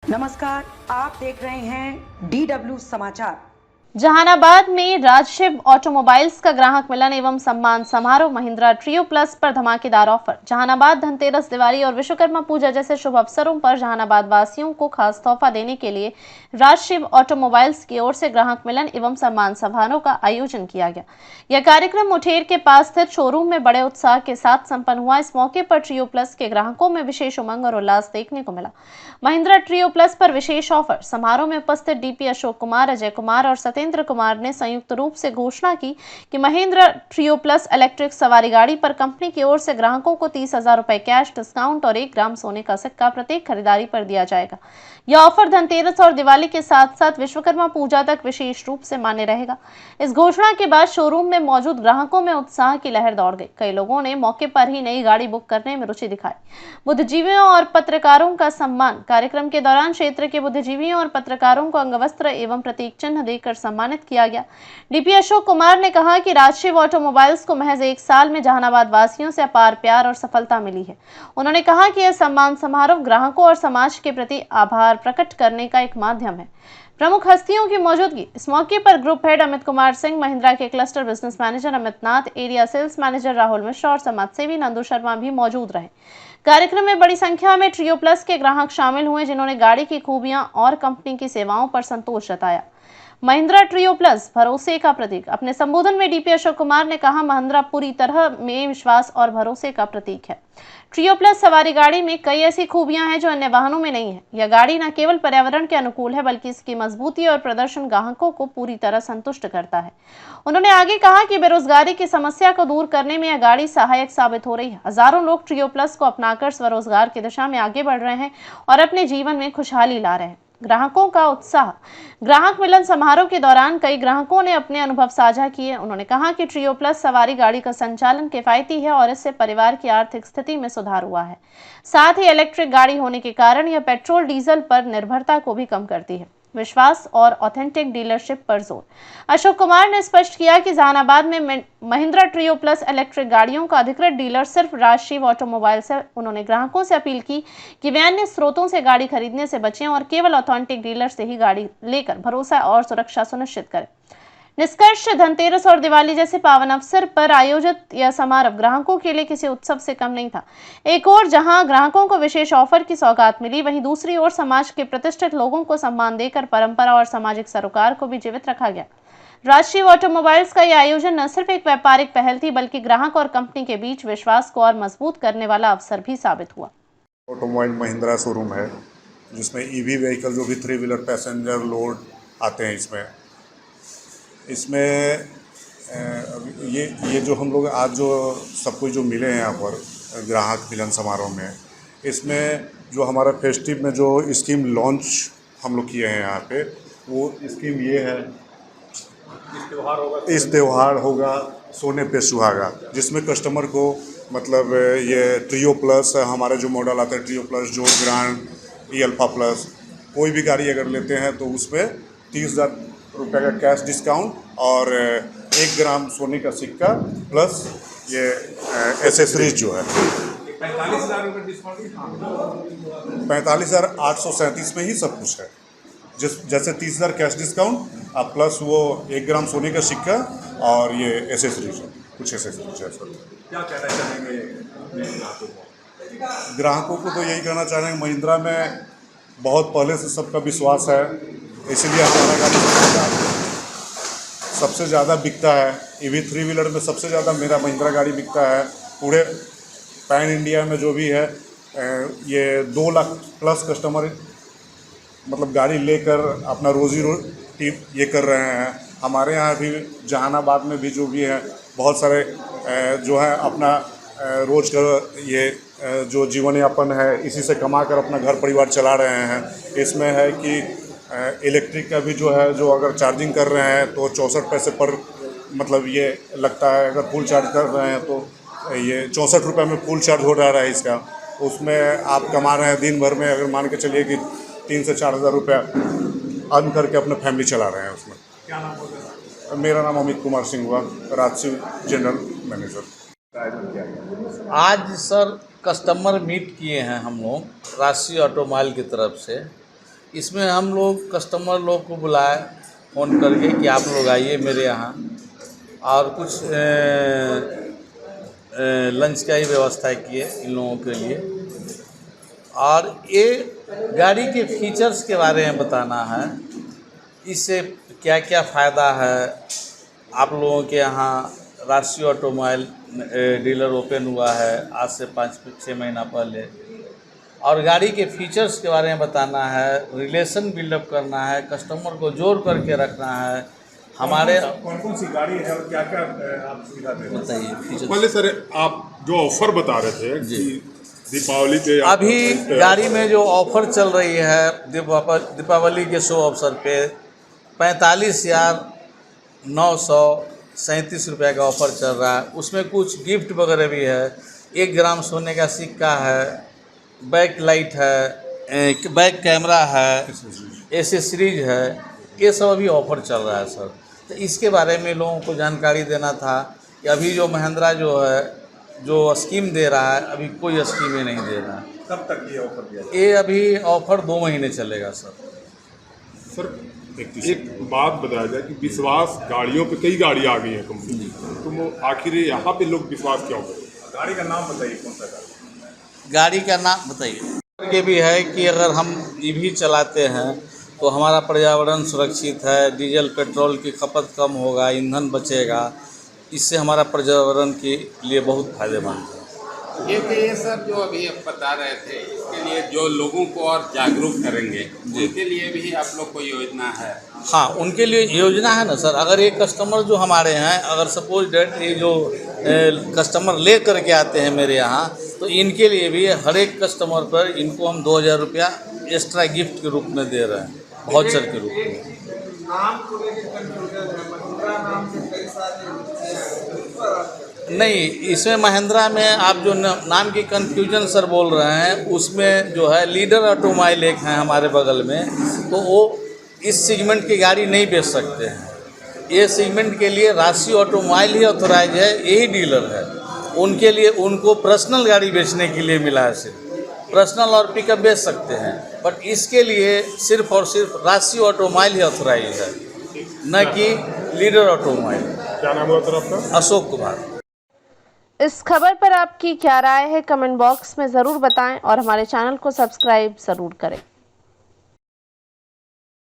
नमस्कार, आप देख रहे हैं DW समाचार। जहानाबाद में राजशिव ऑटोमोबाइल्स का ग्राहक मिलन एवं सम्मान समारोह महिंद्रा ट्रियो प्लस पर धमाकेदार ऑफर। जहानाबाद धनतेरस, दिवाली और विश्वकर्मा पूजा जैसे शुभ अवसरों पर जहानाबाद वासियों को खास तोहफा देने के लिए राजशिव ऑटोमोबाइल्स की ओर से ग्राहक मिलन एवं सम्मान समारोह का आयोजन किया गया। यह कार्यक्रम मुठेर के पास स्थित शोरूम में बड़े उत्साह के साथ संपन्न हुआ। इस मौके पर ट्रियो प्लस के ग्राहकों में विशेष उमंग और उल्लास देखने को मिला। महिंद्रा ट्रियो प्लस पर विशेष ऑफर। समारोह में उपस्थित डीपी अशोक कुमार, अजय कुमार और सत्येंद्र कुमार ने संयुक्त रूप से घोषणा की कि महिंद्रा ट्रियो प्लस इलेक्ट्रिक सवारी गाड़ी पर कंपनी की ओर से ग्राहकों को 30,000 रुपए कैश डिस्काउंट और 1 ग्राम सोने का सिक्का प्रत्येक खरीदारी पर दिया जाएगा। यह ऑफर धनतेरस और दिवाली के साथ साथ विश्वकर्मा पूजा तक विशेष रूप से मान्य रहेगा। इस घोषणा के बाद शोरूम में मौजूद ग्राहकों में उत्साह की लहर दौड़ गई। कई लोगों ने मौके पर ही नई गाड़ी बुक करने में रुचि दिखाई। बुद्धिजीवियों और पत्रकारों का सम्मान। कार्यक्रम के दौरान क्षेत्र के बुद्धिजीवियों और पत्रकारों को अंगवस्त्र एवं प्रतीक चिन्ह देकर सम्मानित किया गया। डीपी अशोक कुमार ने कहा कि राजशिव ऑटोमोबाइल्स को महज 1 साल में जहानाबाद वासियों से अपार प्यार और सफलता मिली है। उन्होंने कहा कि यह सम्मान समारोह ग्राहकों और समाज के प्रति आभार प्रकट करने का एक माध्यम है। प्रमुख हस्तियों की मौजूदगी। इस मौके पर ग्रुप हेड अमित कुमार सिंह, महिंद्रा के cluster business manager Amit Nath, area sales manager Rahul Mishra और समाजसेवी नंदू शर्मा भी मौजूद रहे। कार्यक्रम में बड़ी संख्या में ट्रियो प्लस के ग्राहक शामिल हुए, जिन्होंने गाड़ी की खूबियां और कंपनी की सेवाओं पर संतोष जताया। महिंद्रा ट्रियो प्लस भरोसे का प्रतीक। अपने संबोधन में डीपी अशोक कुमार ने कहा, महिंद्रा पूरी तरह में विश्वास और भरोसे का प्रतीक है। ट्रियो प्लस सवारी गाड़ी में कई ऐसी खूबियां हैं जो अन्य वाहनों में नहीं है। यह गाड़ी न केवल पर्यावरण के अनुकूल है, बल्कि इसकी मजबूती और प्रदर्शन ग्राहकों को पूरी तरह संतुष्ट करता है। उन्होंने आगे कहा कि बेरोजगारी की समस्या को दूर करने में यह गाड़ी सहायक साबित हो रही है। हजारों लोग ट्रियो प्लस को अपनाकर स्वरोजगार की दिशा में आगे बढ़ रहे हैं और अपने जीवन में खुशहाली ला रहे हैं। ग्राहकों का उत्साह। ग्राहक मिलन समारोह के दौरान कई ग्राहकों ने अपने अनुभव साझा किए। उन्होंने कहा कि ट्रियो प्लस सवारी गाड़ी का संचालन किफायती है और इससे परिवार की आर्थिक स्थिति में सुधार हुआ है। साथ ही इलेक्ट्रिक गाड़ी होने के कारण यह पेट्रोल डीजल पर निर्भरता को भी कम करती है। विश्वास और ऑथेंटिक डीलरशिप पर जोर। अशोक कुमार ने स्पष्ट किया कि जहानाबाद में महिंद्रा ट्रियो प्लस इलेक्ट्रिक गाड़ियों का अधिकृत डीलर सिर्फ राजशिव ऑटोमोबाइल्स है। उन्होंने ग्राहकों से अपील की कि वे अन्य स्रोतों से गाड़ी खरीदने से बचें और केवल ऑथेंटिक डीलर से ही गाड़ी लेकर भरोसा और सुरक्षा सुनिश्चित करें। निष्कर्ष, धनतेरस और दिवाली जैसे पावन अवसर पर आयोजित यह समारोह ग्राहकों के लिए किसी उत्सव से कम नहीं था। एक ओर जहां ग्राहकों को विशेष ऑफर की सौगात मिली, वहीं दूसरी ओर समाज के प्रतिष्ठित लोगों को सम्मान देकर परंपरा और सामाजिक सरोकार को भी जीवित रखा गया। राजशिव ऑटोमोबाइल्स का यह आयोजन न सिर्फ एक व्यापारिक पहल थी, बल्कि ग्राहक और कंपनी के बीच विश्वास को और मजबूत करने वाला अवसर भी साबित हुआ। ऑटोमोबाइल महिंद्रा शोरूम है, जिसमें ईवी व्हीकल जो भी 3 व्हीलर पैसेंजर लोड आते हैं। इसमें ये जो हम लोग आज जो सब कुछ जो मिले हैं यहाँ पर ग्राहक मिलन समारोह में, इसमें जो हमारा फेस्टिव में जो स्कीम लॉन्च हम लोग किए हैं यहाँ पे, वो स्कीम ये है, इस त्यौहार होगा सोने पे सुहागा, जिसमें कस्टमर को मतलब ये ट्रियो प्लस हमारे जो मॉडल आता है, ट्रियो प्लस, जो ग्रांड, ई अल्फा प्लस, कोई भी गाड़ी अगर लेते हैं तो उसमें 30,000 रुपये का कैश डिस्काउंट और 1 ग्राम सोने का सिक्का प्लस ये एसेसरीज जो है 45,000 डिस्काउंट, 45,837 में ही सब कुछ है। जैसे 30,000 कैश डिस्काउंट अब प्लस वो 1 ग्राम सोने का सिक्का और ये एसेसरीज, कुछ एसेसरीज है सर। क्या कहना चाहेंगे ग्राहकों को? तो यही कहना चाह रहे हैं, महिंद्रा में बहुत पहले से सबका विश्वास है, इसीलिए हमारा गाड़ी सबसे ज़्यादा बिकता है। ईवी 3 व्हीलर में सबसे ज़्यादा मेरा महिंद्रा गाड़ी बिकता है। पूरे पैन इंडिया में जो भी है, ये 2 लाख प्लस कस्टमर मतलब गाड़ी लेकर अपना रोजी रोटी ये कर रहे हैं। हमारे यहाँ भी जहानाबाद में भी जो भी है, बहुत सारे जो है अपना रोज का ये जो जीवन यापन है, इसी से कमा कर अपना घर परिवार चला रहे हैं। इसमें है कि इलेक्ट्रिक का भी जो है, जो अगर चार्जिंग कर रहे हैं तो 64 पैसे पर मतलब ये लगता है। अगर फुल चार्ज कर रहे हैं तो ये 64 रुपये में फुल चार्ज हो रहा है इसका। उसमें आप कमा रहे हैं दिन भर में, अगर मान के चलिए कि 3 से 4 हज़ार रुपया अर्न करके अपना फैमिली चला रहे हैं उसमें। क्या नाम होगा? मेरा नाम अमित कुमार सिंह हुआ, राजशिव जनरल मैनेजर। आज सर कस्टमर मीट किए हैं हम लोग राजशिव ऑटोमोबाइल की तरफ से। इसमें हम लोग कस्टमर लोग को बुलाए फ़ोन करके कि आप लोग आइए मेरे यहाँ, और कुछ लंच का ही व्यवस्था किए इन लोगों के लिए। और ये गाड़ी के फीचर्स के बारे में बताना है, इससे क्या क्या फ़ायदा है। आप लोगों के यहाँ राष्ट्रीय ऑटोमोबाइल डीलर ओपन हुआ है आज से 5-6 महीना पहले, और गाड़ी के फीचर्स के बारे में बताना है, रिलेशन बिल्डअप करना है, कस्टमर को जोड़ करके रखना है। हमारे कौन सी गाड़ी है और क्या क्या आप सुविधा दे रहे हैं? बताइए फीचर्स। पहले सर आप जो ऑफर बता रहे थे जी। कि दीपावली पे अभी गाड़ी में जो ऑफ़र चल रही है दीपावली के शुभ अवसर पे 45,937 रुपये का ऑफ़र चल रहा है। उसमें कुछ गिफ्ट वगैरह भी है, 1 ग्राम सोने का सिक्का है, बैक लाइट है, बैक कैमरा है, एसेसरीज है, ये सब अभी ऑफ़र चल रहा है सर। तो इसके बारे में लोगों को जानकारी देना था कि अभी जो महिंद्रा जो है जो स्कीम दे रहा है, अभी कोई स्कीम ही नहीं दे रहा है। कब तक ये ऑफर दिया जाएगा? ये अभी ऑफ़र 2 महीने चलेगा सर। सर एक बात बताया जाए कि विश्वास गाड़ियों पे कई गाड़ी आ गई है कंपनी, तो वो आखिर यहाँ पे लोग विश्वास क्यों करें? गाड़ी का नाम बताइए, कौन सा गाड़ी? गाड़ी का नाम बताइए। ये भी है कि अगर हम ईवी चलाते हैं तो हमारा पर्यावरण सुरक्षित है, डीजल पेट्रोल की खपत कम होगा, ईंधन बचेगा, इससे हमारा पर्यावरण के लिए बहुत फायदेमंद है। ये सब जो अभी आप बता रहे थे, इसके लिए जो लोगों को और जागरूक करेंगे, उनके लिए भी आप लोग को योजना है? हाँ, उनके लिए योजना है ना सर। अगर एक कस्टमर जो हमारे हैं, अगर सपोज डेट ये जो कस्टमर ले करके आते हैं मेरे यहाँ, तो इनके लिए भी हर एक कस्टमर पर इनको हम 2,000 रुपया एक्स्ट्रा गिफ्ट के रूप में दे रहे हैं, वाउचर के रूप में। नाम को लेकर कंफ्यूजन है, महिंद्रा नाम से कई सारे नहीं, इसमें महिंद्रा में आप जो नाम की कन्फ्यूजन सर बोल रहे हैं, उसमें जो है लीडर ऑटोमोबाइल एक है हमारे बगल में, तो वो इस सेगमेंट की गाड़ी नहीं बेच सकते हैं। ये सेगमेंट के लिए राष्ट्रीय ऑटोमोबाइल ही ऑथोराइज है, यही डीलर है। उनके लिए उनको पर्सनल गाड़ी बेचने के लिए मिला है, सिर्फ पर्सनल और पिकअप बेच सकते हैं, बट इसके लिए सिर्फ और सिर्फ राष्ट्रीय ऑटोमोबाइल ही ऑथोराइज है, न कि लीडर ऑटोमोबाइल। क्या नाम हुआ सर आपका? अशोक कुमार। इस खबर पर आपकी क्या राय है, कमेंट बॉक्स में ज़रूर बताएं और हमारे चैनल को सब्सक्राइब ज़रूर करें।